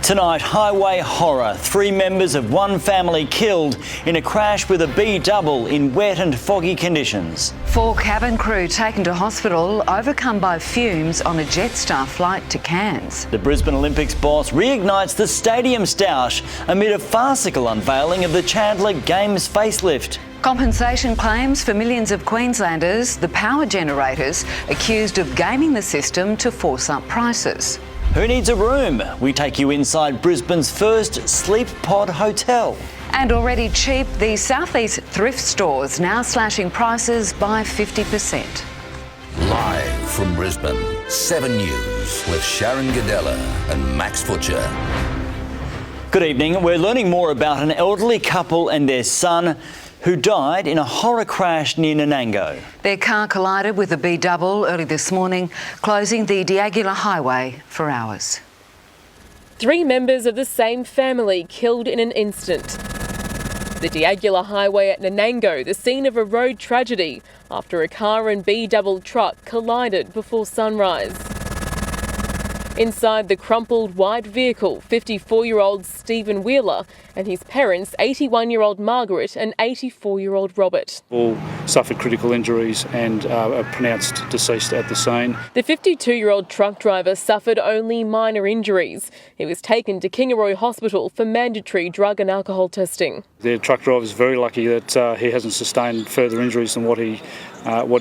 Tonight, highway horror. 3 members of one family killed in a crash with a B-double in wet and foggy conditions. 4 cabin crew taken to hospital, overcome by fumes on a Jetstar flight to Cairns. The Brisbane Olympics boss reignites the stadium stoush amid a farcical unveiling of the Chandler Games facelift. Compensation claims for millions of Queenslanders, the power generators accused of gaming the system to force up prices. Who needs a room? We take you inside Brisbane's first sleep pod hotel. And already cheap, the Southeast thrift stores now slashing prices by 50%. Live from Brisbane, 7 News with Sharyn, Ghidella and Max Futcher. Good evening. We're learning more about an elderly couple and their son who died in a horror crash near Nango. Their car collided with a B-double early this morning, closing the Diagula highway for hours. 3 members of the same family killed in an instant. The Diagula highway at Nango, the scene of a road tragedy after a car and B-double truck collided before sunrise. Inside the crumpled white vehicle, 54-year-old Stephen Wheeler and his parents, 81-year-old Margaret and 84-year-old Robert. All suffered critical injuries and are pronounced deceased at the scene. The 52-year-old truck driver suffered only minor injuries. He was taken to Kingaroy Hospital for mandatory drug and alcohol testing. The truck driver is very lucky that he hasn't sustained further injuries than what he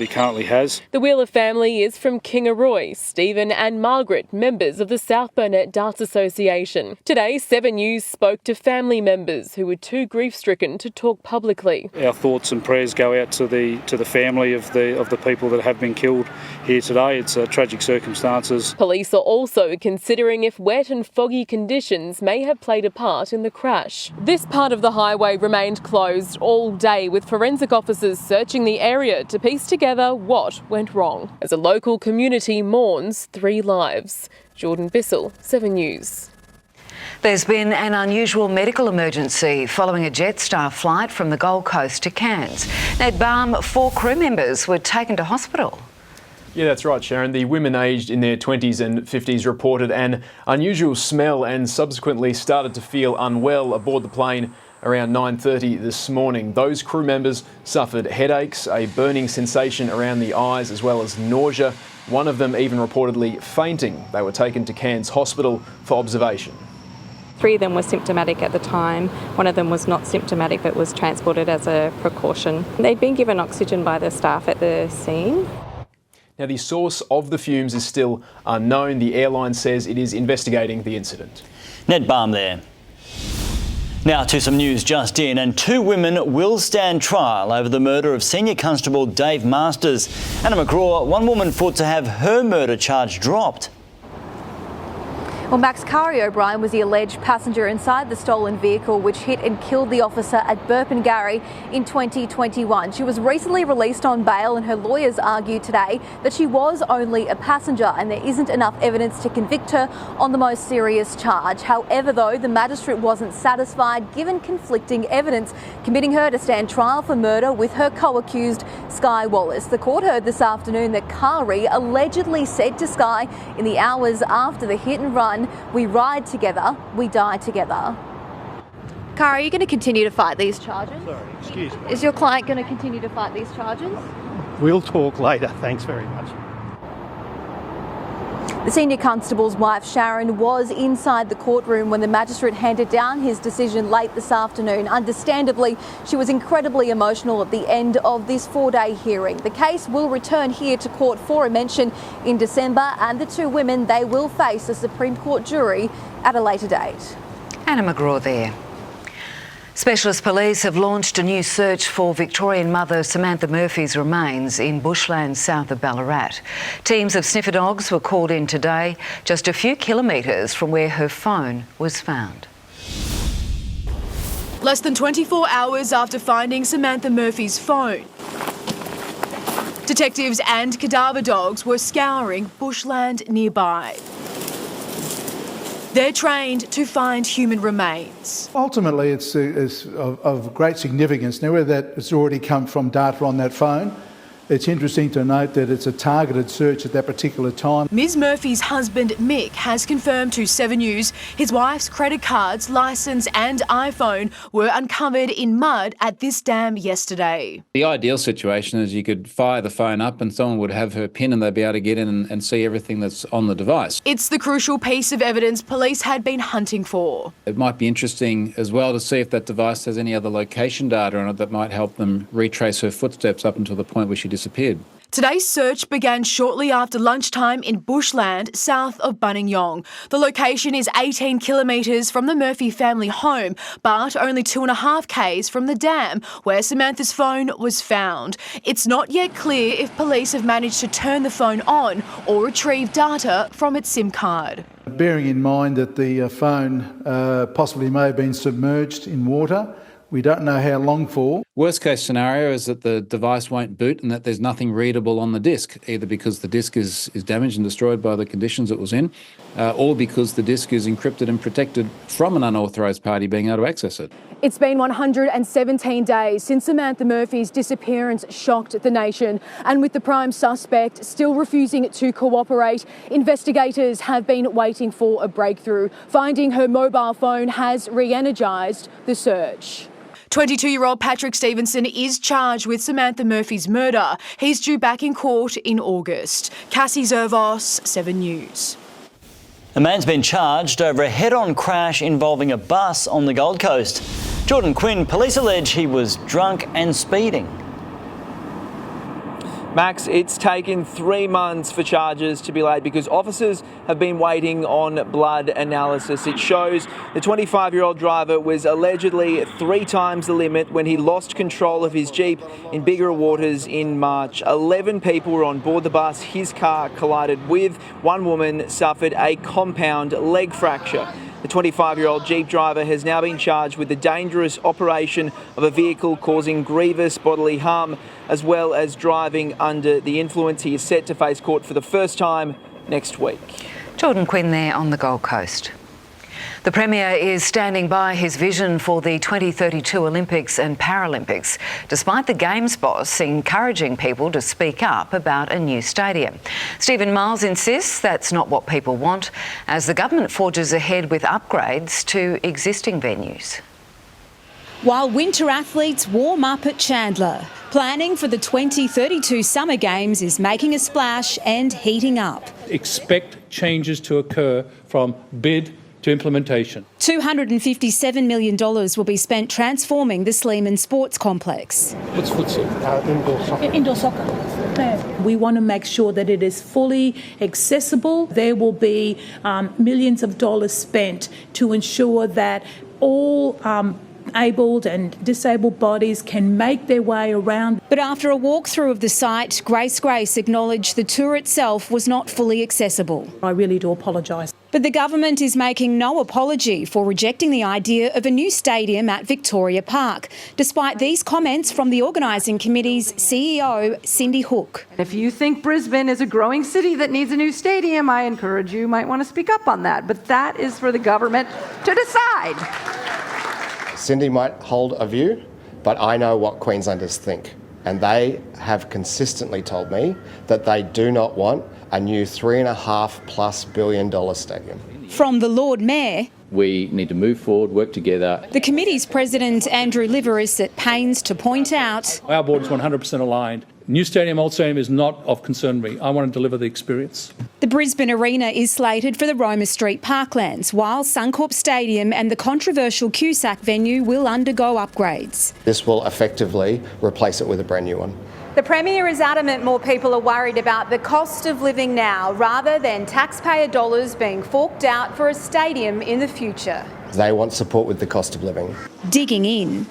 currently has. The Wheeler family is from Kingaroy. Stephen and Margaret, members of the South Burnett Darts Association. Today, 7 News spoke to family members who were too grief-stricken to talk publicly. Our thoughts and prayers go out to the family of the people that have been killed here today. It's tragic circumstances. Police are also considering if wet and foggy conditions may have played a part in the crash. This part of the highway remained closed all day, with forensic officers searching the area to piece together what went wrong, as a local community mourns 3 lives. Jordan Bissell, 7 News. There's been an unusual medical emergency following a Jetstar flight from the Gold Coast to Cairns. Ned Baum, 4 crew members were taken to hospital. Yeah, that's right, Sharyn. The women aged in their 20s and 50s reported an unusual smell and subsequently started to feel unwell aboard the plane around 9:30 this morning. Those crew members suffered headaches, a burning sensation around the eyes, as well as nausea. One of them even reportedly fainting. They were taken to Cairns Hospital for observation. 3 of them were symptomatic at the time. 1 of them was not symptomatic but was transported as a precaution. They'd been given oxygen by the staff at the scene. Now, the source of the fumes is still unknown. The airline says it is investigating the incident. Ned Baum there. Now to some news just in, and 2 women will stand trial over the murder of Senior Constable Dave Masters. Anna McGraw, one woman fought to have her murder charge dropped. Well, Max Kari O'Brien was the alleged passenger inside the stolen vehicle which hit and killed the officer at Burpengary in 2021. She was recently released on bail, and her lawyers argued today that she was only a passenger and there isn't enough evidence to convict her on the most serious charge. However, though, the magistrate wasn't satisfied given conflicting evidence, committing her to stand trial for murder with her co-accused Sky Wallace. The court heard this afternoon that Kari allegedly said to Sky in the hours after the hit and run, "We ride together, we die together." Kara, are you going to continue to fight these charges? Sorry, excuse me. Is your client going to continue to fight these charges? We'll talk later, thanks very much. The senior constable's wife, Sharyn, was inside the courtroom when the magistrate handed down his decision late this afternoon. Understandably, she was incredibly emotional at the end of this 4-day hearing. The case will return here to court for a mention in December, and the 2 women, they will face a Supreme Court jury at a later date. Anna McGraw there. Specialist police have launched a new search for Victorian mother Samantha Murphy's remains in bushland south of Ballarat. Teams of sniffer dogs were called in today, just a few kilometres from where her phone was found. Less than 24 hours after finding Samantha Murphy's phone, detectives and cadaver dogs were scouring bushland nearby. They're trained to find human remains. Ultimately, it's of great significance now whether that it's already come from data on that phone It's interesting to note that it's a targeted search at that particular time. Ms Murphy's husband Mick has confirmed to 7 News his wife's credit cards, licence and iPhone were uncovered in mud at this dam yesterday. The ideal situation is you could fire the phone up and someone would have her PIN and they'd be able to get in and see everything that's on the device. It's the crucial piece of evidence police had been hunting for. It might be interesting as well to see if that device has any other location data on it that might help them retrace her footsteps up until the point where she disappeared. Today's search began shortly after lunchtime in bushland south of Buninyong. The location is 18 kilometres from the Murphy family home, but only 2.5 k's from the dam where Samantha's phone was found. It's not yet clear if police have managed to turn the phone on or retrieve data from its SIM card. Bearing in mind that the phone possibly may have been submerged in water, we don't know how long for. Worst case scenario is that the device won't boot and that there's nothing readable on the disk, either because the disk is damaged and destroyed by the conditions it was in, or because the disk is encrypted and protected from an unauthorised party being able to access it. It's been 117 days since Samantha Murphy's disappearance shocked the nation, and with the prime suspect still refusing to cooperate, investigators have been waiting for a breakthrough. Finding her mobile phone has re-energised the search. 22-year-old Patrick Stevenson is charged with Samantha Murphy's murder. He's due back in court in August. Cassie Zervos, 7 News. A man's been charged over a head-on crash involving a bus on the Gold Coast. Jordan Quinn, police allege he was drunk and speeding. Max, it's taken 3 months for charges to be laid because officers have been waiting on blood analysis. It shows the 25-year-old driver was allegedly 3 times the limit when he lost control of his Jeep in Bigger Waters in March. 11 people were on board the bus his car collided with. One woman suffered a compound leg fracture. The 25-year-old Jeep driver has now been charged with the dangerous operation of a vehicle causing grievous bodily harm, as well as driving under the influence. He is set to face court for the first time next week. Jordan Quinn there on the Gold Coast. The Premier is standing by his vision for the 2032 Olympics and Paralympics, despite the Games boss encouraging people to speak up about a new stadium. Stephen Miles insists that's not what people want, as the government forges ahead with upgrades to existing venues. While winter athletes warm up at Chandler, planning for the 2032 Summer Games is making a splash and heating up. Expect changes to occur from bid to implementation. $257 million will be spent transforming the Sleeman Sports Complex. What's Futcher? Indoor soccer. Indoor soccer. We want to make sure that it is fully accessible. There will be millions of dollars spent to ensure that all abled and disabled bodies can make their way around. But after a walkthrough of the site, Grace acknowledged the tour itself was not fully accessible. I really do apologise. But the government is making no apology for rejecting the idea of a new stadium at Victoria Park, despite these comments from the organising committee's CEO, Cindy Hook. If you think Brisbane is a growing city that needs a new stadium, I encourage you might want to speak up on that. But that is for the government to decide. Cindy might hold a view, but I know what Queenslanders think. And they have consistently told me that they do not want a new $3.5+ billion stadium. From the Lord Mayor, we need to move forward, work together. The committee's president, Andrew Liver, is at pains to point out our board is 100% aligned. New stadium, old stadium is not of concern to me. I want to deliver the experience. The Brisbane Arena is slated for the Roma Street Parklands, while Suncorp Stadium and the controversial Cusack venue will undergo upgrades. This will effectively replace it with a brand new one. The Premier is adamant more people are worried about the cost of living now rather than taxpayer dollars being forked out for a stadium in the future. They want support with the cost of living. Digging in.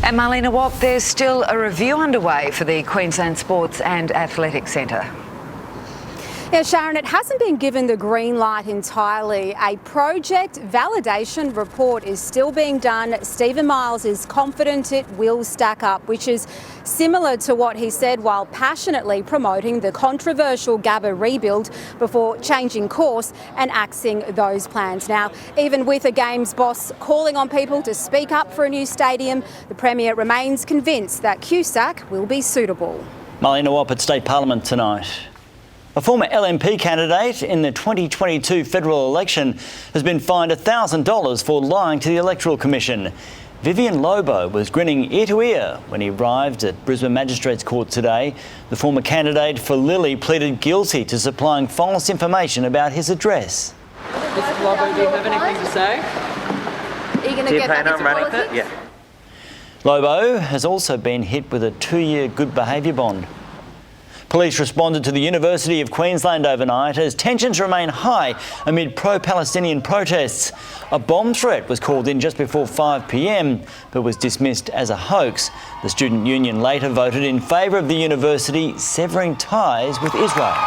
At Marlena Watt, there's still a review underway for the Queensland Sports and Athletics Centre. Yeah, Sharyn, it hasn't been given the green light entirely. A project validation report is still being done. Stephen Miles is confident it will stack up, which is similar to what he said while passionately promoting the controversial Gabba rebuild before changing course and axing those plans. Now, even with a Games boss calling on people to speak up for a new stadium, the Premier remains convinced that Cusack will be suitable. Marlena Wap at State Parliament tonight. A former LNP candidate in the 2022 federal election has been fined $1,000 for lying to the Electoral Commission. Vivian Lobo was grinning ear to ear when he arrived at Brisbane Magistrates Court today. The former candidate for Lilly pleaded guilty to supplying false information about his address. Mr. Lobo, do you have anything to say? Are you going to get back into politics? Yeah. Lobo has also been hit with a 2-year good behaviour bond. Police responded to the University of Queensland overnight as tensions remain high amid pro-Palestinian protests. A bomb threat was called in just before 5 p.m, but was dismissed as a hoax. The student union later voted in favour of the university severing ties with Israel.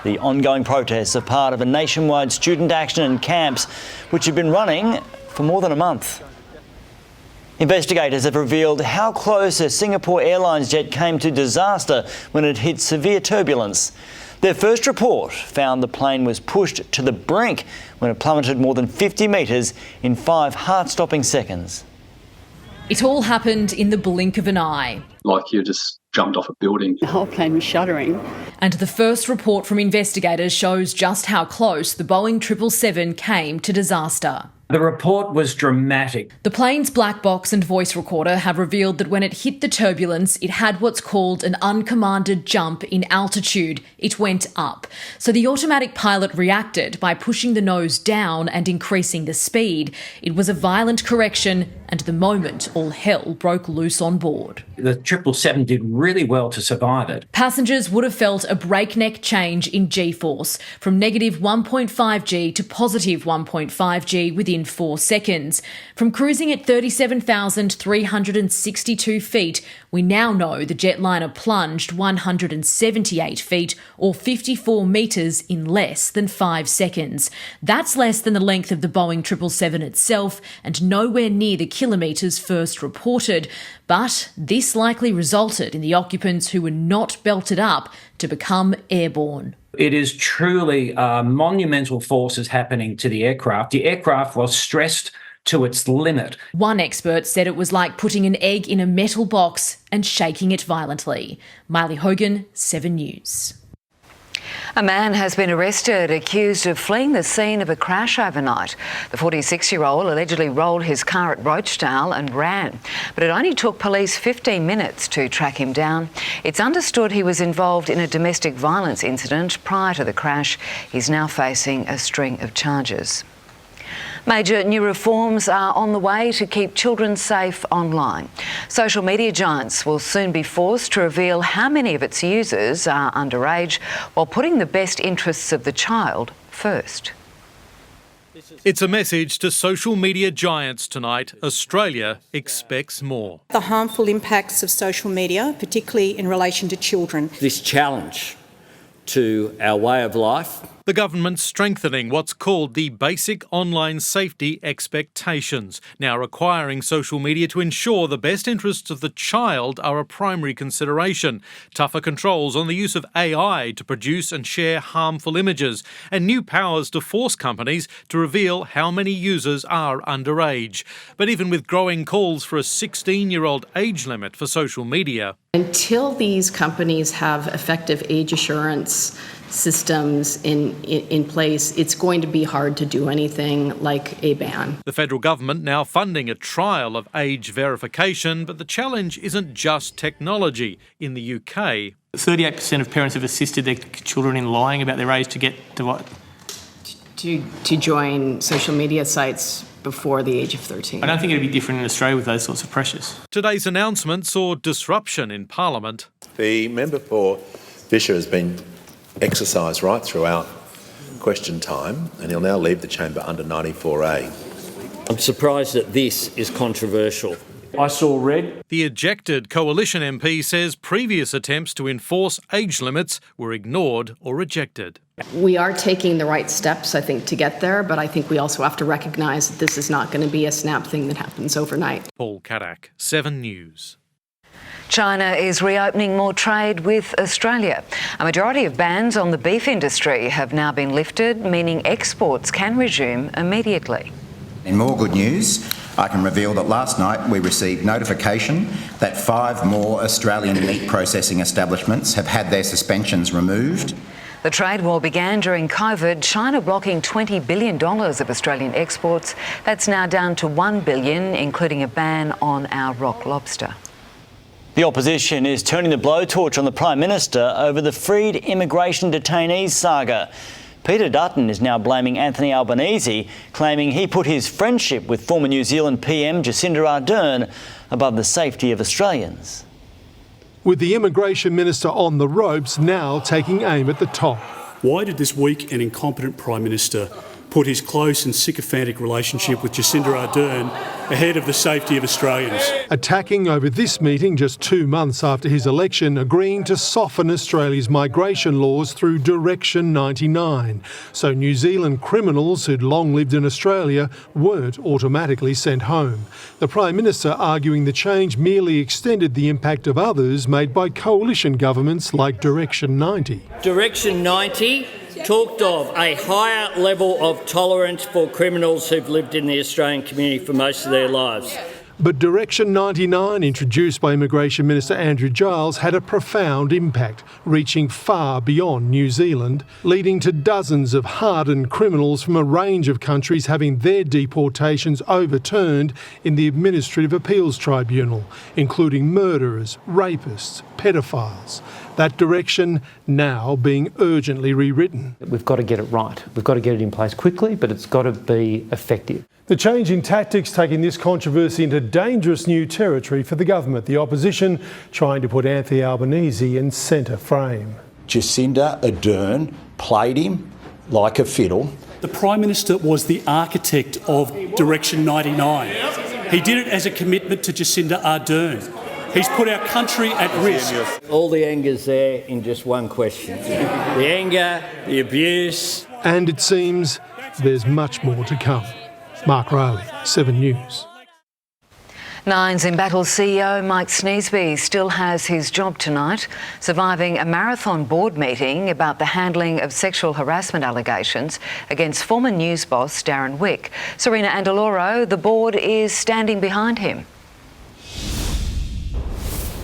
The ongoing protests are part of a nationwide student action in camps which have been running for more than a month. Investigators have revealed how close a Singapore Airlines jet came to disaster when it hit severe turbulence. Their first report found the plane was pushed to the brink when it plummeted more than 50 metres in 5 heart-stopping seconds. It all happened in the blink of an eye. Like you just jumped off a building. The whole plane was shuddering. And the first report from investigators shows just how close the Boeing 777 came to disaster. The report was dramatic. The plane's black box and voice recorder have revealed that when it hit the turbulence, it had what's called an uncommanded jump in altitude. It went up. So the automatic pilot reacted by pushing the nose down and increasing the speed. It was a violent correction, and the moment all hell broke loose on board. The 777 did really well to survive it. Passengers would have felt a breakneck change in G-force, from negative 1.5 G to positive 1.5 G within 4 seconds. From cruising at 37,362 feet, we now know the jetliner plunged 178 feet or 54 metres in less than 5 seconds. That's less than the length of the Boeing 777 itself and nowhere near the kilometres first reported. But this likely resulted in the occupants who were not belted up to become airborne. It is truly monumental forces happening to the aircraft. The aircraft was stressed to its limit. One expert said it was like putting an egg in a metal box and shaking it violently. Miley Hogan, 7 News. A man has been arrested accused of fleeing the scene of a crash overnight. The 46-year-old allegedly rolled his car at Rochdale and ran, but it only took police 15 minutes to track him down. It's understood he was involved in a domestic violence incident prior to the crash. He's now facing a string of charges. Major new reforms are on the way to keep children safe online. Social media giants will soon be forced to reveal how many of its users are underage while putting the best interests of the child first. It's a message to social media giants tonight. Australia expects more. The harmful impacts of social media, particularly in relation to children. This challenge to our way of life. The government's strengthening what's called the Basic Online Safety Expectations, now requiring social media to ensure the best interests of the child are a primary consideration, tougher controls on the use of AI to produce and share harmful images, and new powers to force companies to reveal how many users are underage. But even with growing calls for a 16-year-old age limit for social media. Until these companies have effective age assurance systems in place, it's going to be hard to do anything like a ban. The federal government now funding a trial of age verification, but the challenge isn't just technology. In the UK, 38% of parents have assisted their children in lying about their age to get to what? To join social media sites before the age of 13. I don't think it'd be different in Australia with those sorts of pressures. Today's announcement saw disruption in Parliament. The member for Futcher has been exercised right throughout question time, and he'll now leave the chamber under 94A. I'm surprised that this is controversial. I saw red. The ejected Coalition MP says previous attempts to enforce age limits were ignored or rejected. We are taking the right steps, I think, to get there, but I think we also have to recognise that this is not going to be a snap thing that happens overnight. Paul Kadak, 7 News. China is reopening more trade with Australia. A majority of bans on the beef industry have now been lifted, meaning exports can resume immediately. In more good news, I can reveal that last night we received notification that 5 more Australian meat processing establishments have had their suspensions removed. The trade war began during COVID, China blocking $20 billion of Australian exports. That's now down to $1 billion, including a ban on our rock lobster. The opposition is turning the blowtorch on the Prime Minister over the freed immigration detainees saga. Peter Dutton is now blaming Anthony Albanese, claiming he put his friendship with former New Zealand PM Jacinda Ardern above the safety of Australians. With the Immigration Minister on the ropes, now taking aim at the top. Why did this weak and incompetent Prime Minister put his close and sycophantic relationship with Jacinda Ardern ahead of the safety of Australians? Attacking over this meeting just 2 months after his election, agreeing to soften Australia's migration laws through Direction 99, so New Zealand criminals who'd long lived in Australia weren't automatically sent home. The Prime Minister arguing the change merely extended the impact of others made by coalition governments like Direction 90. Direction 90 talked of a higher level of tolerance for criminals who've lived in the Australian community for most of their lives. But Direction 99, introduced by Immigration Minister Andrew Giles, had a profound impact, reaching far beyond New Zealand, leading to dozens of hardened criminals from a range of countries having their deportations overturned in the Administrative Appeals Tribunal, including murderers, rapists, pedophiles. That direction now being urgently rewritten. We've got to get it right. We've got to get it in place quickly, but it's got to be effective. The change in tactics taking this controversy into dangerous new territory for the government. The opposition trying to put Anthony Albanese in centre frame. Jacinda Ardern played him like a fiddle. The Prime Minister was the architect of Direction 99. He did it as a commitment to Jacinda Ardern. He's put our country at risk. All the anger's there in just one question. The anger, the abuse. And it seems there's much more to come. Mark Riley, 7 News. Nine's in Battle CEO Mike Sneesby still has his job tonight, surviving a marathon board meeting about the handling of sexual harassment allegations against former news boss Darren Wick. Serena Andaloro, the board is standing behind him.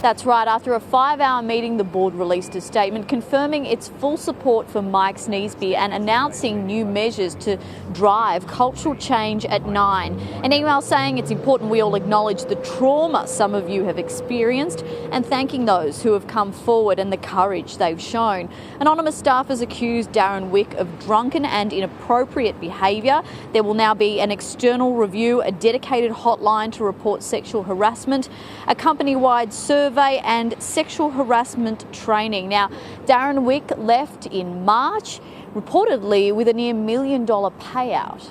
That's right. After a 5-hour meeting, the board released a statement confirming its full support for Mike Sneesby and announcing new measures to drive cultural change at Nine. An email saying it's important we all acknowledge the trauma some of you have experienced and thanking those who have come forward and the courage they've shown. Anonymous staffers accused Darren Wick of drunken and inappropriate behaviour. There will now be an external review, a dedicated hotline to report sexual harassment, a company-wide survey and sexual harassment training. Now, Darren Wick left in March, reportedly with a near $1 million payout.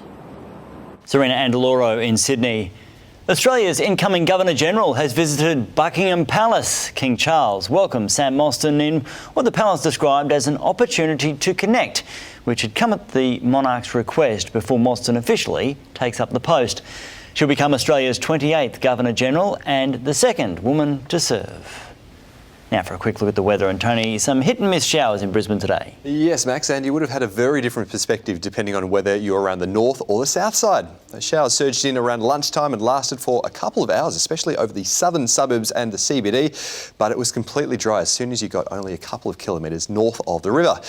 Serena Andaloro in Sydney. Australia's incoming Governor-General has visited Buckingham Palace. King Charles welcomed Sam Mostyn in what the palace described as an opportunity to connect, which had come at the monarch's request before Mostyn officially takes up the post. She'll become Australia's 28th Governor-General and the second woman to serve. Now for a quick look at the weather. And Tony, some hit and miss showers in Brisbane today. Yes, Max, and you would have had a very different perspective depending on whether you're around the north or the south side. The showers surged in around lunchtime and lasted for a couple of hours, especially over the southern suburbs and the CBD, but it was completely dry as soon as you got only a couple of kilometres north of the river.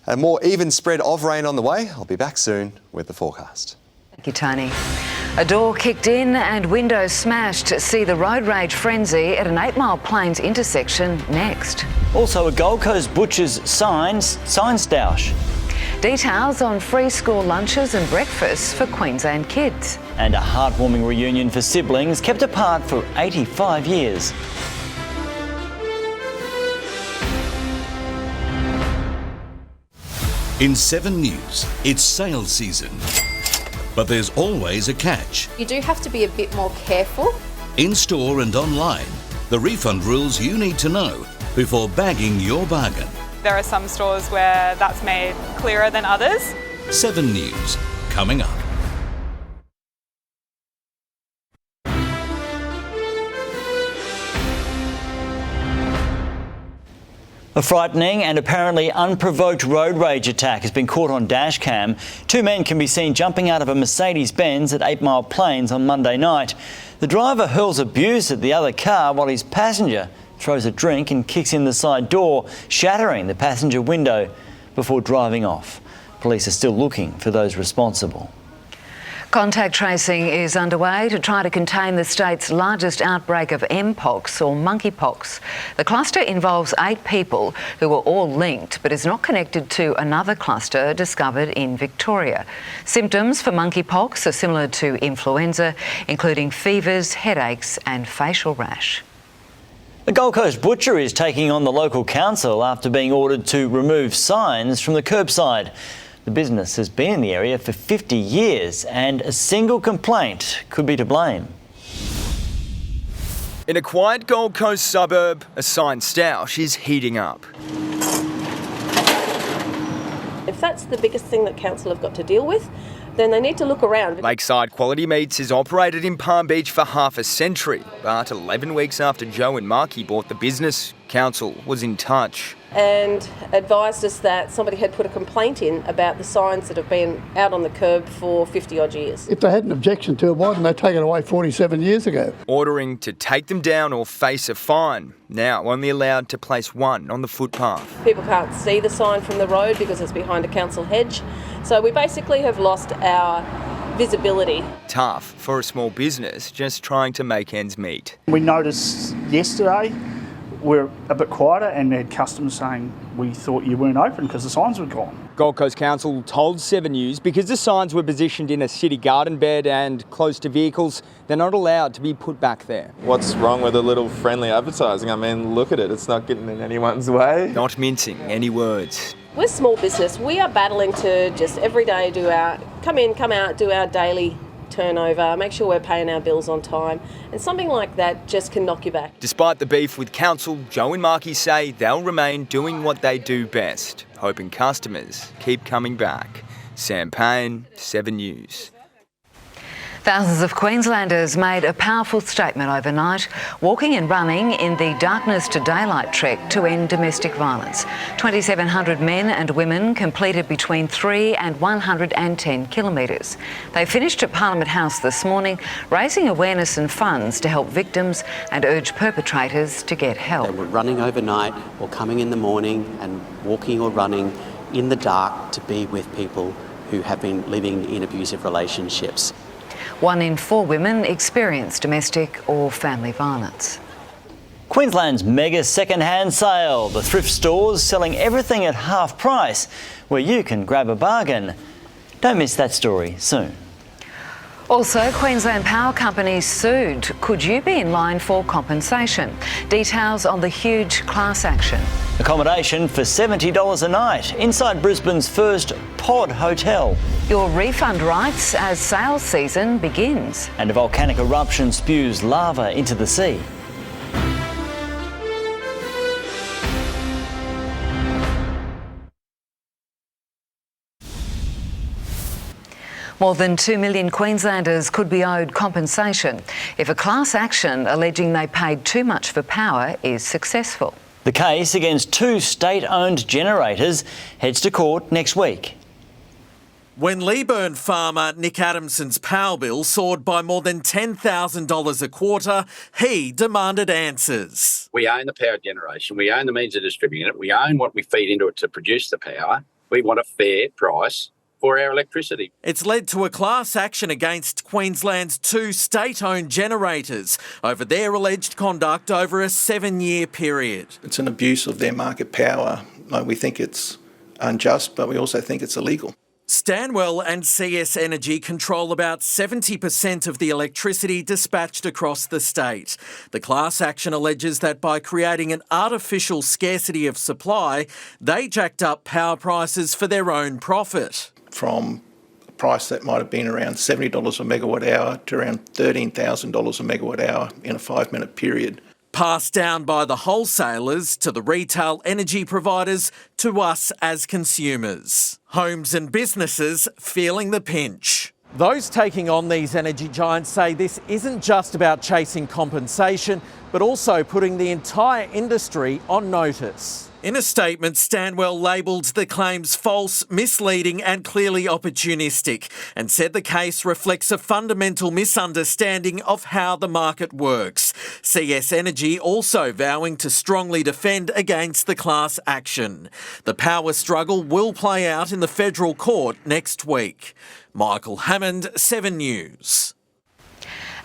A more even spread of rain on the way. I'll be back soon with the forecast. Thank you, Tony. A door kicked in and windows smashed. See the road rage frenzy at an 8 Mile Plains intersection next. Also, a Gold Coast butcher's sign stoush. Details on free school lunches and breakfasts for Queensland kids. And a heartwarming reunion for siblings kept apart for 85 years. In 7 News, it's sales season. But there's always a catch. You do have to be a bit more careful. In store and online, the refund rules you need to know before bagging your bargain. There are some stores where that's made clearer than others. 7 News, coming up. A frightening and apparently unprovoked road rage attack has been caught on dash cam. Two men can be seen jumping out of a Mercedes-Benz at 8 Mile Plains on Monday night. The driver hurls abuse at the other car while his passenger throws a drink and kicks in the side door, shattering the passenger window before driving off. Police are still looking for those responsible. Contact tracing is underway to try to contain the state's largest outbreak of Mpox or monkeypox. The cluster involves 8 people who were all linked but is not connected to another cluster discovered in Victoria. Symptoms for monkeypox are similar to influenza, including fevers, headaches and facial rash. The Gold Coast butcher is taking on the local council after being ordered to remove signs from the curbside. The business has been in the area for 50 years and a single complaint could be to blame. In a quiet Gold Coast suburb, a sign stoush is heating up. If that's the biggest thing that council have got to deal with, then they need to look around. Lakeside Quality Meats has operated in Palm Beach for half a century, but 11 weeks after Joe and Marky bought the business, council was in touch. And advised us that somebody had put a complaint in about the signs that have been out on the curb for 50 odd years. If they had an objection to it, why didn't they take it away 47 years ago? Ordering to take them down or face a fine. Now only allowed to place one on the footpath. People can't see the sign from the road because it's behind a council hedge. So we basically have lost our visibility. Tough for a small business just trying to make ends meet. We noticed yesterday we're a bit quieter and we had customers saying we thought you weren't open because the signs were gone. Gold Coast Council told 7 News because the signs were positioned in a city garden bed and close to vehicles, they're not allowed to be put back there. What's wrong with a little friendly advertising? I mean, look at it, it's not getting in anyone's way. Not mincing any words. We're small business. We are battling to just every day do our come in, come out, do our daily turnover, make sure we're paying our bills on time, and something like that just can knock you back. Despite the beef with council, Joe and Marky say they'll remain doing what they do best, hoping customers keep coming back. Sam Payne, 7 News. Thousands of Queenslanders made a powerful statement overnight, walking and running in the Darkness to Daylight trek to end domestic violence. 2,700 men and women completed between 3 and 110 kilometres. They finished at Parliament House this morning, raising awareness and funds to help victims and urge perpetrators to get help. They were running overnight or coming in the morning and walking or running in the dark to be with people who have been living in abusive relationships. 1 in 4 women experience domestic or family violence. Queensland's mega second-hand sale. The thrift stores selling everything at half price, where you can grab a bargain. Don't miss that story soon. Also, Queensland power companies sued. Could you be in line for compensation? Details on the huge class action. Accommodation for $70 a night inside Brisbane's first pod hotel. Your refund rights as sales season begins. And a volcanic eruption spews lava into the sea. More than 2 million Queenslanders could be owed compensation if a class action alleging they paid too much for power is successful. The case against 2 state-owned generators heads to court next week. When Leeburn farmer Nick Adamson's power bill soared by more than $10,000 a quarter, he demanded answers. We own the power generation, we own the means of distributing it, we own what we feed into it to produce the power. We want a fair price for our electricity. It's led to a class action against Queensland's 2 state-owned generators over their alleged conduct over a 7-year period. It's an abuse of their market power. We think it's unjust, but we also think it's illegal. Stanwell and CS Energy control about 70% of the electricity dispatched across the state. The class action alleges that by creating an artificial scarcity of supply, they jacked up power prices for their own profit. From a price that might have been around $70 a megawatt hour to around $13,000 a megawatt hour in a 5-minute period. Passed down by the wholesalers to the retail energy providers to us as consumers. Homes and businesses feeling the pinch. Those taking on these energy giants say this isn't just about chasing compensation, but also putting the entire industry on notice. In a statement, Stanwell labelled the claims false, misleading and clearly opportunistic, and said the case reflects a fundamental misunderstanding of how the market works. CS Energy also vowing to strongly defend against the class action. The power struggle will play out in the federal court next week. Michael Hammond, 7 News.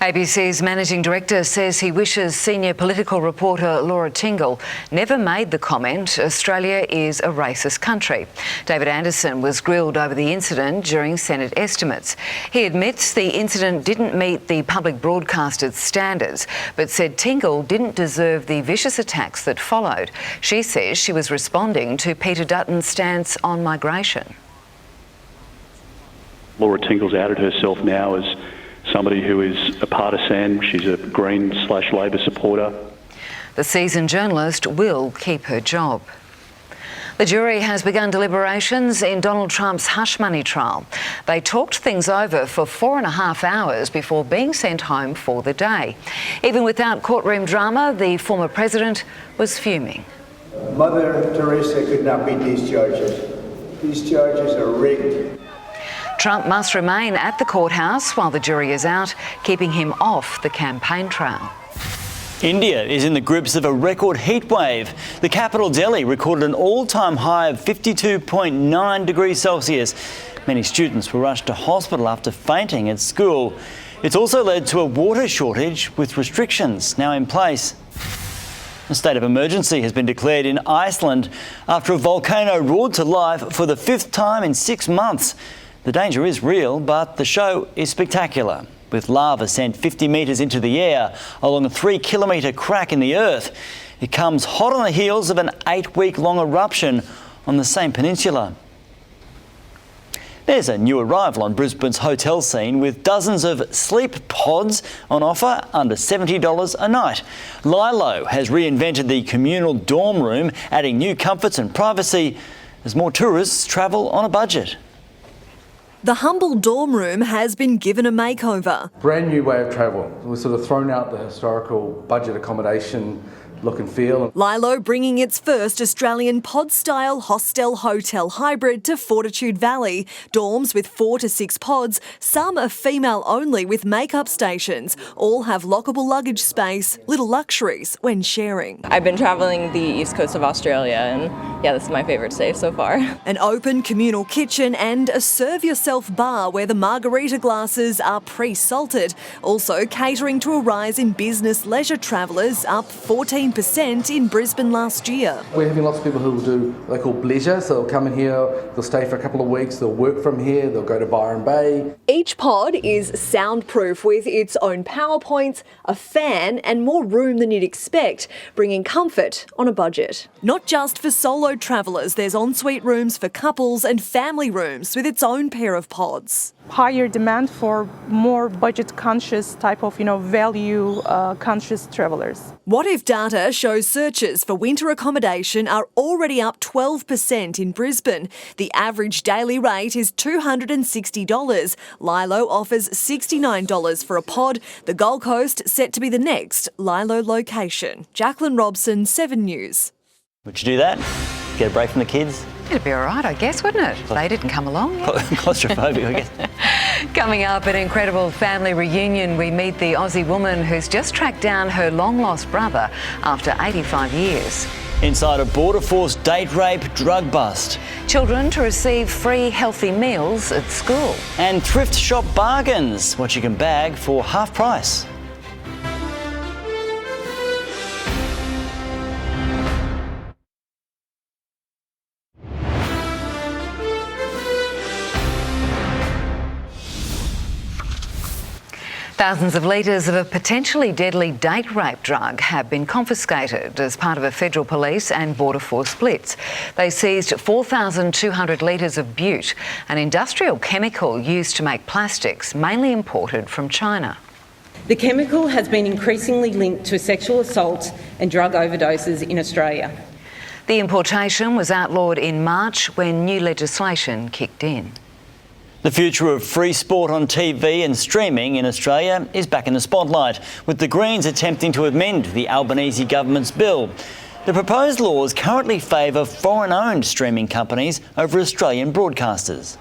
ABC's managing director says he wishes senior political reporter Laura Tingle never made the comment Australia is a racist country. David Anderson was grilled over the incident during Senate estimates. He admits the incident didn't meet the public broadcaster's standards, but said Tingle didn't deserve the vicious attacks that followed. She says she was responding to Peter Dutton's stance on migration. Laura Tingle's outed herself now as somebody who is a partisan. She's a Green/Labor supporter. The seasoned journalist will keep her job. The jury has begun deliberations in Donald Trump's hush money trial. They talked things over for 4.5 hours before being sent home for the day. Even without courtroom drama, the former president was fuming. Mother Teresa could not beat these charges. These charges are rigged. Trump must remain at the courthouse while the jury is out, keeping him off the campaign trail. India is in the grips of a record heat wave. The capital, Delhi, recorded an all-time high of 52.9 degrees Celsius. Many students were rushed to hospital after fainting at school. It's also led to a water shortage with restrictions now in place. A state of emergency has been declared in Iceland after a volcano roared to life for the 5th time in 6 months. The danger is real, but the show is spectacular, with lava sent 50 metres into the air along a 3-kilometre crack in the earth. It comes hot on the heels of an 8-week-long eruption on the same peninsula. There's a new arrival on Brisbane's hotel scene with dozens of sleep pods on offer under $70 a night. Lilo has reinvented the communal dorm room, adding new comforts and privacy as more tourists travel on a budget. The humble dorm room has been given a makeover. Brand new way of travel. We've sort of thrown out the historical budget accommodation look and feel. Lilo bringing its first Australian pod-style hostel-hotel hybrid to Fortitude Valley. Dorms with 4 to 6 pods, some are female only with makeup stations. All have lockable luggage space, little luxuries when sharing. I've been travelling the east coast of Australia and yeah, this is my favourite stay so far. An open communal kitchen and a serve-yourself bar where the margarita glasses are pre-salted. Also catering to a rise in business leisure travellers, up 14% in Brisbane last year. We're having lots of people who will do what they call bleisure, so they'll come in here, they'll stay for a couple of weeks, they'll work from here, they'll go to Byron Bay. Each pod is soundproof with its own power points, a fan and more room than you'd expect, bringing comfort on a budget. Not just for solo travellers, there's ensuite rooms for couples and family rooms with its own pair of pods. Higher demand for more budget-conscious type of, value-conscious travellers. What If data shows searches for winter accommodation are already up 12% in Brisbane. The average daily rate is $260. Lilo offers $69 for a pod. The Gold Coast set to be the next Lilo location. Jacqueline Robson, 7 News. Would you do that? Get a break from the kids? It'd be all right, I guess, wouldn't it? They didn't come along. Claustrophobic, I guess. Coming up, an incredible family reunion, we meet the Aussie woman who's just tracked down her long-lost brother after 85 years. Inside a Border Force date rape drug bust. Children to receive free healthy meals at school. And thrift shop bargains, what you can bag for half price. Thousands of litres of a potentially deadly date rape drug have been confiscated as part of a federal police and Border Force blitz. They seized 4,200 litres of bute, an industrial chemical used to make plastics, mainly imported from China. The chemical has been increasingly linked to sexual assaults and drug overdoses in Australia. The importation was outlawed in March when new legislation kicked in. The future of free sport on TV and streaming in Australia is back in the spotlight, with the Greens attempting to amend the Albanese government's bill. The proposed laws currently favour foreign-owned streaming companies over Australian broadcasters.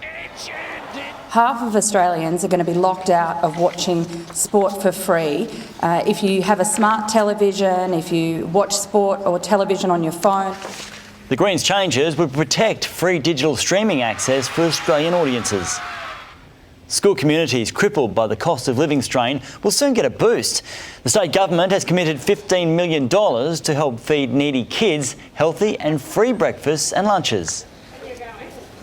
Half of Australians are going to be locked out of watching sport for free. If you have a smart television, if you watch sport or television on your phone. The Greens' changes would protect free digital streaming access for Australian audiences. School communities crippled by the cost of living strain will soon get a boost. The state government has committed $15 million to help feed needy kids healthy and free breakfasts and lunches.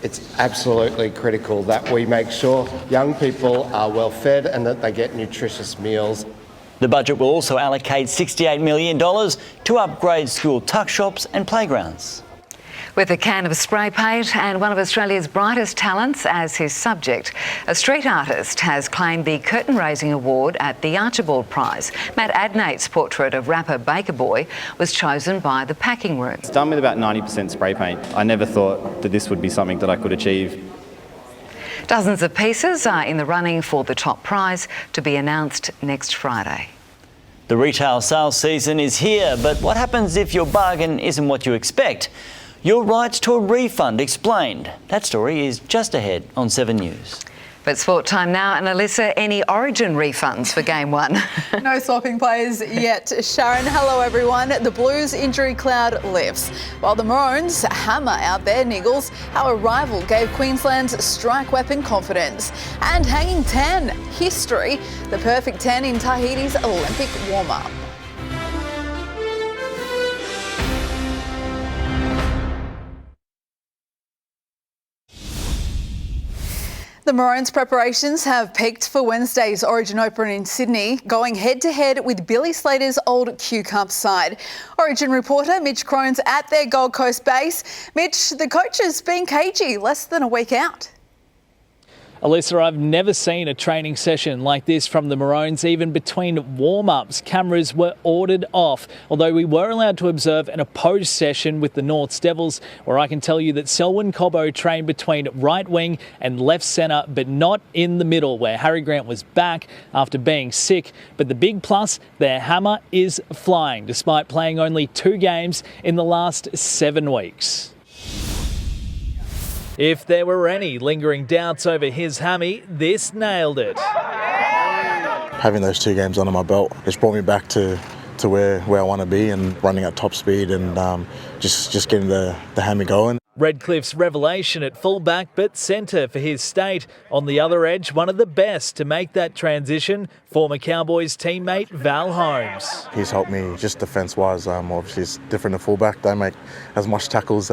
It's absolutely critical that we make sure young people are well fed and that they get nutritious meals. The budget will also allocate $68 million to upgrade school tuck shops and playgrounds. With a can of spray paint and one of Australia's brightest talents as his subject, a street artist has claimed the curtain-raising award at the Archibald Prize. Matt Adnate's portrait of rapper Baker Boy was chosen by the packing room. It's done with about 90% spray paint. I never thought that this would be something that I could achieve. Dozens of pieces are in the running for the top prize, to be announced next Friday. The retail sales season is here, but what happens if your bargain isn't what you expect? Your rights to a refund explained. That story is just ahead on 7 News. But sport time now, and Alissa, any Origin refunds for Game 1? No swapping players yet. Sharyn, hello everyone. The Blues injury cloud lifts, while the Maroons hammer out their niggles. How a rival gave Queensland's strike weapon confidence. And hanging 10, history, the perfect 10 in Tahiti's Olympic warm-up. The Maroons' preparations have peaked for Wednesday's Origin Open in Sydney, going head-to-head with Billy Slater's old Q-Cup side. Origin reporter Mitch Crone's at their Gold Coast base. Mitch, the coaches being cagey less than a week out. Alissa, I've never seen a training session like this from the Maroons. Even between warm-ups, cameras were ordered off, although we were allowed to observe an opposed session with the Norths Devils, where I can tell you that Selwyn Cobbo trained between right wing and left centre, but not in the middle, where Harry Grant was back after being sick. But the big plus, their hammer is flying, despite playing only 2 games in the last 7 weeks. If there were any lingering doubts over his hammy, this nailed it. Having those 2 games under my belt just brought me back to where I want to be, and running at top speed and just getting the hammy going. Redcliffe's revelation at fullback but centre for his state. On the other edge, one of the best to make that transition, former Cowboys teammate Val Holmes. He's helped me just defence-wise. Obviously it's different to fullback. Don't make as much tackles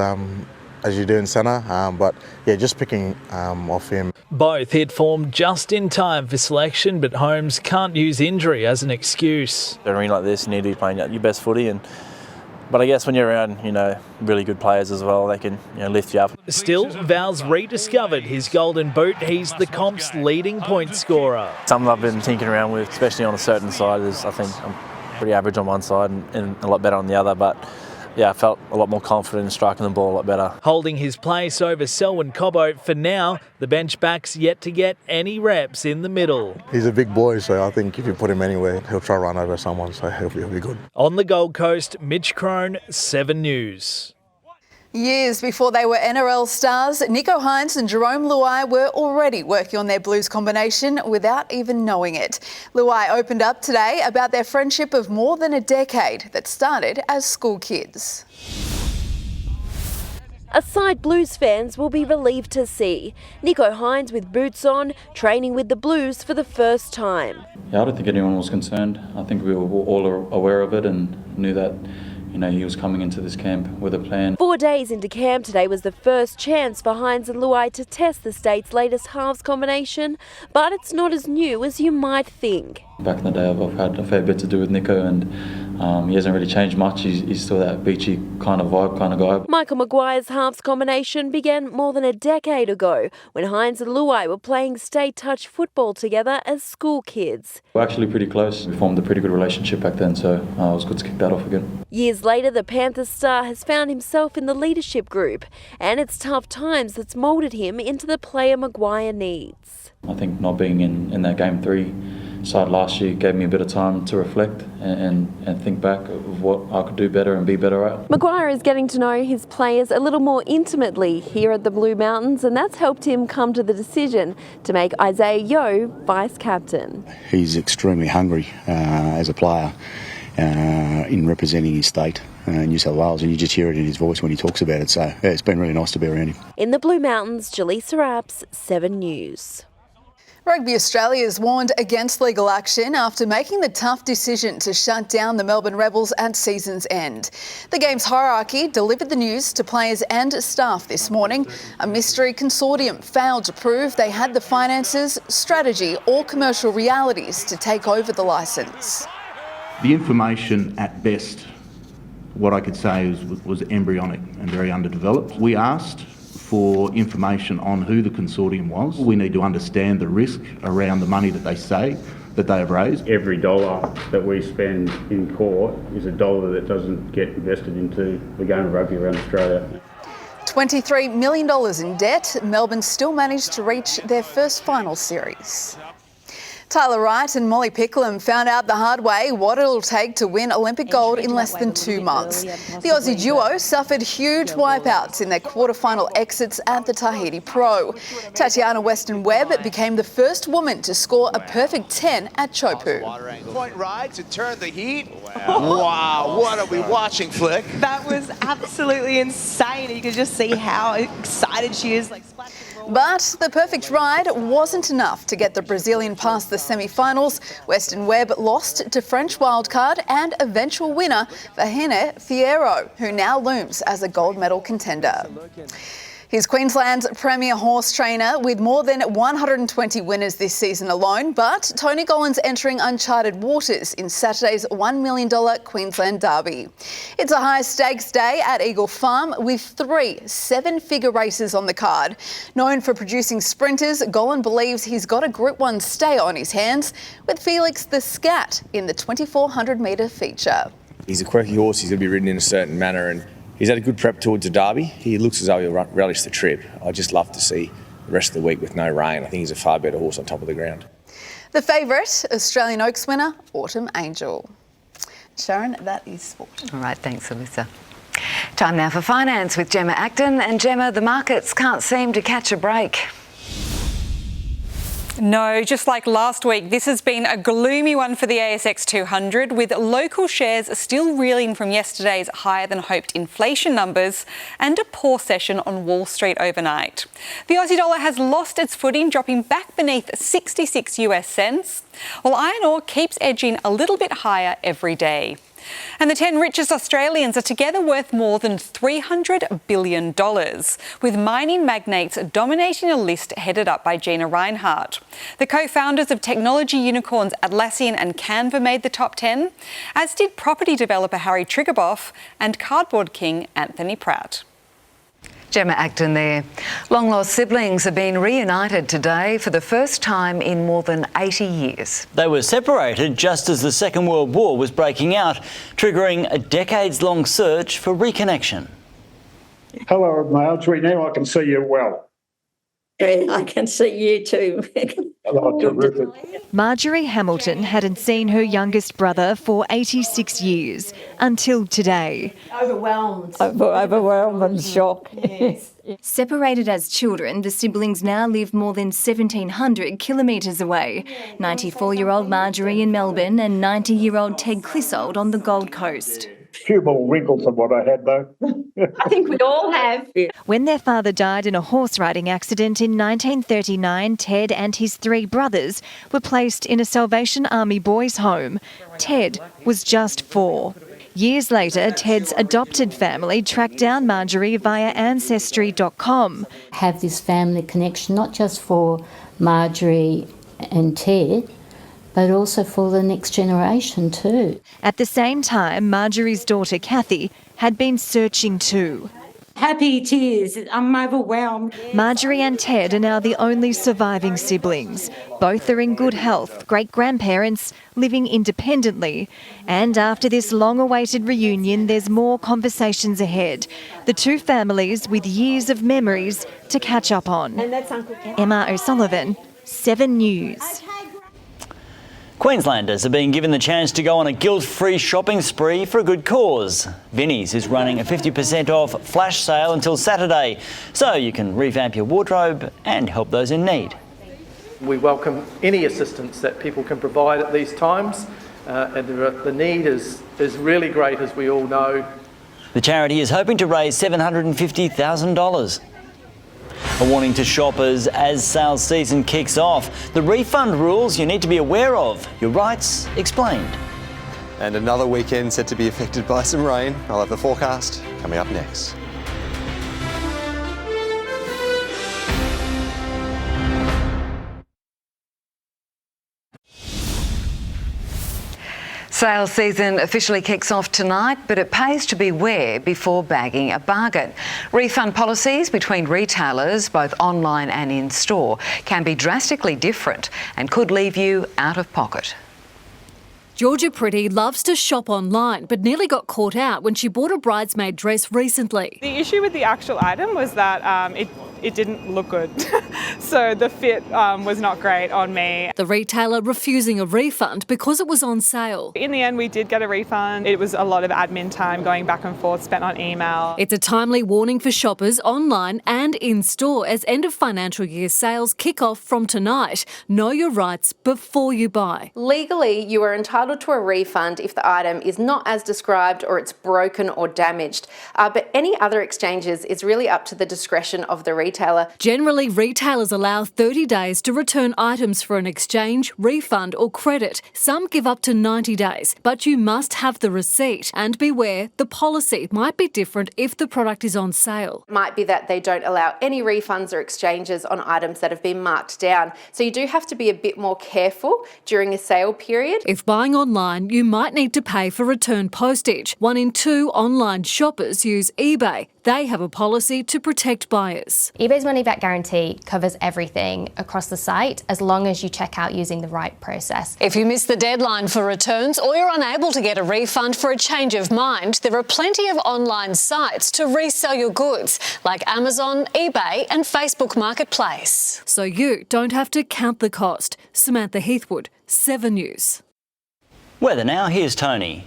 as you do in centre, but yeah, just picking off him. Both hit form just in time for selection, but Holmes can't use injury as an excuse. In a ring like this, you need to be playing your best footy, but I guess when you're around, really good players as well, they can lift you up. Still, Val's rediscovered his golden boot. He's the comp's leading point scorer. Something I've been tinkering around with, especially on a certain side, is I think I'm pretty average on one side and a lot better on the other, but yeah, I felt a lot more confident in striking the ball a lot better. Holding his place over Selwyn Cobbo for now, the bench back's yet to get any reps in the middle. He's a big boy, so I think if you put him anywhere, he'll try to run over someone, so he'll be good. On the Gold Coast, Mitch Crone, 7 News. Years before they were NRL stars, Nicho Hynes and Jarome Luai were already working on their Blues combination without even knowing it. Luai opened up today about their friendship of more than a decade that started as school kids. A sight Blues fans will be relieved to see. Nicho Hynes with boots on, training with the Blues for the first time. Yeah, I don't think anyone was concerned. I think we were all aware of it and knew that he was coming into this camp with a plan. 4 days into camp today was the first chance for Hynes and Luai to test the state's latest halves combination, but it's not as new as you might think. Back in the day, I've had a fair bit to do with Nicho, and he hasn't really changed much. He's still that beachy kind of vibe, kind of guy. Michael Maguire's halves combination began more than a decade ago when Hynes and Luai were playing state touch football together as school kids. We're actually pretty close. We formed a pretty good relationship back then, so it was good to kick that off again. Years later, the Panthers star has found himself in the leadership group, and it's tough times that's moulded him into the player Maguire needs. I think not being in that game 3 side last year gave me a bit of time to reflect and think back of what I could do better and be better at. Maguire is getting to know his players a little more intimately here at the Blue Mountains, and that's helped him come to the decision to make Isaiah Yeo vice-captain. He's extremely hungry as a player in representing his state, New South Wales, and you just hear it in his voice when he talks about it. So yeah, it's been really nice to be around him. In the Blue Mountains, Jaleesa Apps, 7 News. Rugby Australia has warned against legal action after making the tough decision to shut down the Melbourne Rebels at season's end. The game's hierarchy delivered the news to players and staff this morning. A mystery consortium failed to prove they had the finances, strategy or commercial realities to take over the licence. The information at best, what I could say was embryonic and very underdeveloped. We asked for information on who the consortium was. We need to understand the risk around the money that they say that they have raised. Every dollar that we spend in court is a dollar that doesn't get invested into the game of rugby around Australia. $23 million in debt, Melbourne still managed to reach their first final series. Tyler Wright and Molly Picklum found out the hard way what it'll take to win Olympic gold in less than 2 months. The Aussie duo suffered huge wipeouts in their quarter-final exits at the Tahiti Pro. Tatiana Weston-Webb became the first woman to score a perfect 10 at Chopu. Point right to turn the heat. Wow, what are we watching, Flick? That was absolutely insane. You could just see how excited she is. But the perfect ride wasn't enough to get the Brazilian past the semi-finals. Weston Webb lost to French wildcard and eventual winner Vahine Fierro, who now looms as a gold medal contender. He's Queensland's premier horse trainer with more than 120 winners this season alone, but Tony Gollan's entering uncharted waters in Saturday's $1 million Queensland Derby. It's a high-stakes day at Eagle Farm with 3 7-figure races on the card. Known for producing sprinters, Gollan believes he's got a Group 1 stay on his hands with Felix the Scat in the 2,400-metre feature. He's a quirky horse. He's going to be ridden in a certain manner, and he's had a good prep towards the Derby. He looks as though he'll relish the trip. I'd just love to see the rest of the week with no rain. I think he's a far better horse on top of the ground. The favourite, Australian Oaks winner, Autumn Angel. Sharyn, that is sport. All right, thanks, Alissa. Time now for finance with Gemma Acton. And Gemma, the markets can't seem to catch a break. No, just like last week, this has been a gloomy one for the ASX 200, with local shares still reeling from yesterday's higher than hoped inflation numbers and a poor session on Wall Street overnight. The Aussie dollar has lost its footing, dropping back beneath 66 US cents, while iron ore keeps edging a little bit higher every day. And the 10 richest Australians are together worth more than $300 billion, with mining magnates dominating a list headed up by Gina Rinehart. The co-founders of technology unicorns Atlassian and Canva made the top 10, as did property developer Harry Triguboff and cardboard king Anthony Pratt. Gemma Acton there. Long-lost siblings have been reunited today for the first time in more than 80 years. They were separated just as the Second World War was breaking out, triggering a decades-long search for reconnection. Hello, Marjorie. Now I can see you well. Yeah, I can see you too. Oh, terrific. Marjorie Hamilton hadn't seen her youngest brother for 86 years until today. Overwhelmed. Overwhelmed and shocked. Yes. Separated as children, the siblings now live more than 1,700 kilometres away. 94-year-old Marjorie in Melbourne and 90-year-old Ted Clissold on the Gold Coast. Few more wrinkles than what I had, though. I think we all have. When their father died in a horse riding accident in 1939, Ted and his 3 brothers were placed in a Salvation Army boys' home. Ted was just 4. Years later, Ted's adopted family tracked down Marjorie via Ancestry.com. Have this family connection, not just for Marjorie and Ted, but also for the next generation too. At the same time, Marjorie's daughter Kathy had been searching too. Happy tears, I'm overwhelmed. Marjorie and Ted are now the only surviving siblings. Both are in good health, great-grandparents, living independently. And after this long-awaited reunion, there's more conversations ahead. The 2 families with years of memories to catch up on. And that's Uncle Emma O'Sullivan, 7 News. Queenslanders are being given the chance to go on a guilt-free shopping spree for a good cause. Vinnie's is running a 50% off flash sale until Saturday, so you can revamp your wardrobe and help those in need. We welcome any assistance that people can provide at these times, and the need is really great, as we all know. The charity is hoping to raise $750,000. A warning to shoppers as sales season kicks off. The refund rules you need to be aware of. Your rights explained. And another weekend set to be affected by some rain. I'll have the forecast coming up next. Sales season officially kicks off tonight, but it pays to beware before bagging a bargain. Refund policies between retailers, both online and in-store, can be drastically different and could leave you out of pocket. Georgia Pretty loves to shop online, but nearly got caught out when she bought a bridesmaid dress recently. The issue with the actual item was that it didn't look good. So the fit was not great on me. The retailer refusing a refund because it was on sale. In the end, we did get a refund. It was a lot of admin time going back and forth, spent on email. It's a timely warning for shoppers online and in-store as end of financial year sales kick off from tonight. Know your rights before you buy. Legally, you are entitled to a refund if the item is not as described or it's broken or damaged. But any other exchanges is really up to the discretion of the retailer. Generally, retailers allow 30 days to return items for an exchange, refund or credit. Some give up to 90 days, but you must have the receipt. And beware, the policy might be different if the product is on sale. It might be that they don't allow any refunds or exchanges on items that have been marked down. So you do have to be a bit more careful during a sale period. If buying online, you might need to pay for return postage. 1 in 2 online shoppers use eBay. They have a policy to protect buyers. eBay's money back guarantee covers everything across the site as long as you check out using the right process. If you miss the deadline for returns or you're unable to get a refund for a change of mind, there are plenty of online sites to resell your goods, like Amazon, eBay and Facebook Marketplace. So you don't have to count the cost. Samantha Heathwood, 7 News. Weather now, here's Tony.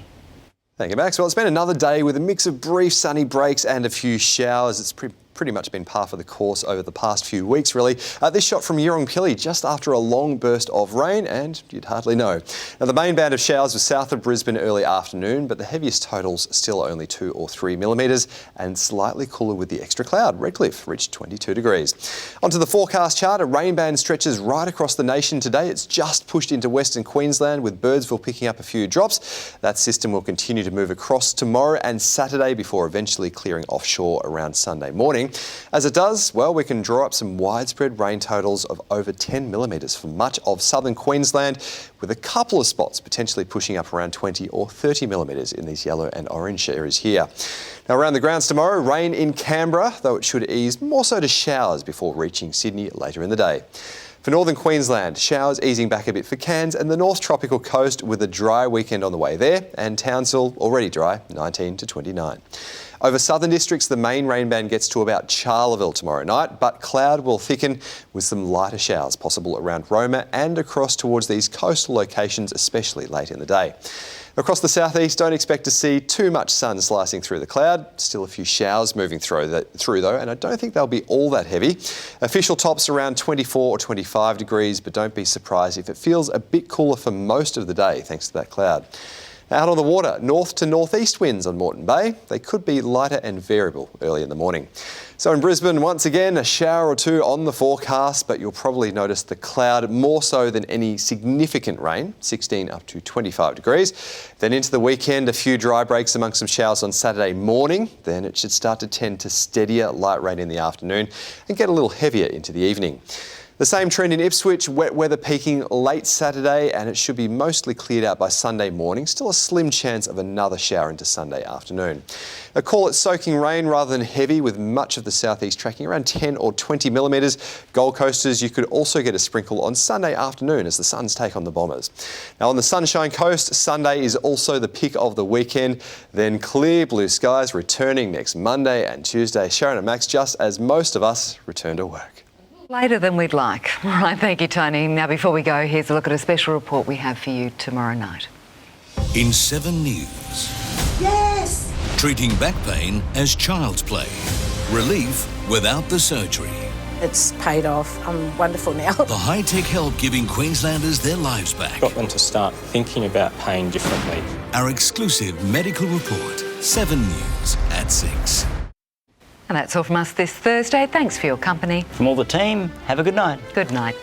Thank you, Max. Well, it's been another day with a mix of brief sunny breaks and a few showers. It's pretty much been par for the course over the past few weeks, really. This shot from Yurongpilly just after a long burst of rain, and you'd hardly know. Now, the main band of showers was south of Brisbane early afternoon, but the heaviest totals still only 2 or 3 millimetres, and slightly cooler with the extra cloud. Redcliffe reached 22 degrees. Onto the forecast chart, a rain band stretches right across the nation today. It's just pushed into Western Queensland, with Birdsville picking up a few drops. That system will continue to move across tomorrow and Saturday before eventually clearing offshore around Sunday morning. As it does, well, we can draw up some widespread rain totals of over 10 millimetres for much of southern Queensland, with a couple of spots potentially pushing up around 20 or 30 millimetres in these yellow and orange areas here. Now, around the grounds tomorrow, rain in Canberra, though it should ease more so to showers before reaching Sydney later in the day. For northern Queensland, showers easing back a bit for Cairns and the North Tropical Coast, with a dry weekend on the way there, and Townsville already dry, 19 to 29. Over southern districts, the main rain band gets to about Charleville tomorrow night, but cloud will thicken with some lighter showers possible around Roma and across towards these coastal locations, especially late in the day. Across the southeast, don't expect to see too much sun slicing through the cloud. Still a few showers moving through though, and I don't think they'll be all that heavy. Official tops around 24 or 25 degrees, but don't be surprised if it feels a bit cooler for most of the day thanks to that cloud. Out on the water, north to northeast winds on Moreton Bay. They could be lighter and variable early in the morning. So in Brisbane, once again, a shower or two on the forecast, but you'll probably notice the cloud more so than any significant rain, 16 up to 25 degrees. Then into the weekend, a few dry breaks amongst some showers on Saturday morning. Then it should start to tend to steadier light rain in the afternoon and get a little heavier into the evening. The same trend in Ipswich, wet weather peaking late Saturday, and it should be mostly cleared out by Sunday morning. Still a slim chance of another shower into Sunday afternoon. Now, call it soaking rain rather than heavy, with much of the southeast tracking around 10 or 20 millimetres. Gold Coasters, you could also get a sprinkle on Sunday afternoon as the Suns take on the Bombers. Now, on the Sunshine Coast, Sunday is also the pick of the weekend. Then clear blue skies returning next Monday and Tuesday. Sharyn and Max, just as most of us return to work. Later than we'd like. All right, thank you, Tony. Now, before we go, here's a look at a special report we have for you tomorrow night. In 7 News. Yes! Treating back pain as child's play. Relief without the surgery. It's paid off. I'm wonderful now. The high-tech help giving Queenslanders their lives back. Got them to start thinking about pain differently. Our exclusive medical report, 7 News at 6. And that's all from us this Thursday. Thanks for your company. From all the team, have a good night. Good night.